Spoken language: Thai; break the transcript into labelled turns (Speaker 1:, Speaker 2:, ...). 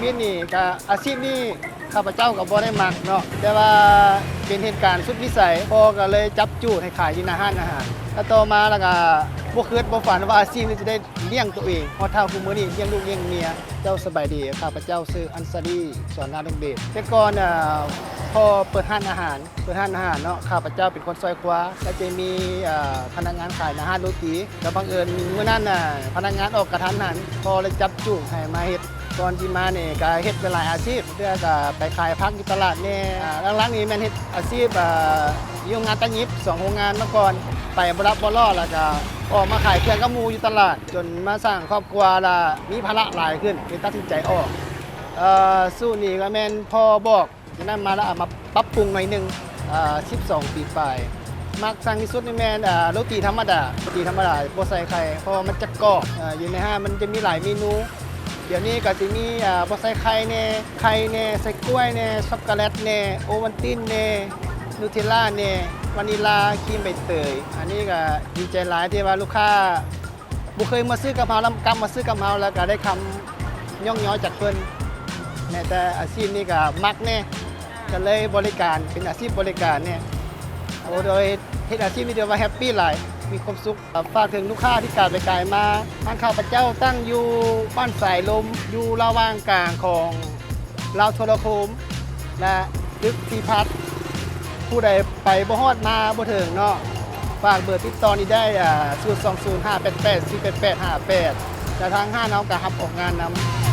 Speaker 1: มิดนี่ก็อาชีพนี้ข้าพเจ้าก็บ่ได้มักเนาะแต่ว่าเป็นเหตุการณ์สุดวิสัยพ่อก็เลยจับจูดให้ขายอยู่หน้าห้านอาหารแล้วต่อมาแล้วก็บ่คิดบ่ฝันว่าอาชีพนี้จะได้เลี้ยงตัวเองพอเท่าคุมื้อนี้เลี้ยงลูกเลี้ยงเมียเจ้าสบายดีข้าพเจ้าชื่ออันซารีสอนนาดงเดชแต่ก่อนพอเปิดร้านอาหารเนาะข้าพเจ้าเป็นคนซอยขวาก็จะมีพนักงานขายอาหารโรตีแล้วบังเอิญมื้อนั้นพนักงานออกกระทันหันพอเลยจับจูงให้มาเฮ็ดก่อนที่มาเนี่ยก็เฮ็ดเป็นหลายอาชีพเพื่อก็ไปขายผักอยู่ตลาดแน่หลังๆนี้แม่นเฮ็ดอาชีพโรงงานตะยิบ2โรงงานมาก่อนไปบ่รับบ่รอดแล้วก็ออกมาขายเครื่องกระมูอยู่ตลาดจนมาสร้างครอบครัวละมีภาระหลายขึ้นเลยตัดสินใจออกสู้นี่ก็แม่นพ่อบอกฉะนั้นมาแล้วมาปรับปรุงหน่อยนึง12 ปีไปมักสั่งที่สุดนี่แม่นโรตีธรรมดาบ่ใส่ไข่เพราะมันจะกรอบอยู่ในห้างมันจะมีหลายเมนูเดี๋ยวนี้ก็จะมีบ่ใส่ไข่แน่ใส่กล้วยแน่ช็อกโกแลตแน่โอวัลตินแน่นูเทลล่าแน่วานิลลาครีมใบเตยอันนี้ก็ดีใจหลายที่ว่าลูกค้าบ่เคยมาซื้อกะเพราแล้วกลับมาซื้อกะเพราแล้วก็ได้คำย่องย้อยจากเพิ่นแต่อาชีพนี้ก็มักแน่ก็เลยบริการเป็นอาชีพบริการเนี่ยโดยเฮ็ดอาชีพนี้เดียวว่าแฮปปี้หลายมีความสุขฝากถึงลูกค้าที่การไปไกลมาร้านข้าวพระเจ้าตั้งอยู่บ้านสายลมอยู่ระหว่างกลางของลาวโทรคมและลึกทีพัฒน์ผู้ใดไปบ่ฮอดมาบ่ถึงเนาะฝากเบอร์ติดต่อนี้ได้020 588 488 58แต่ทางห้าน้องก็รับออกงานนำ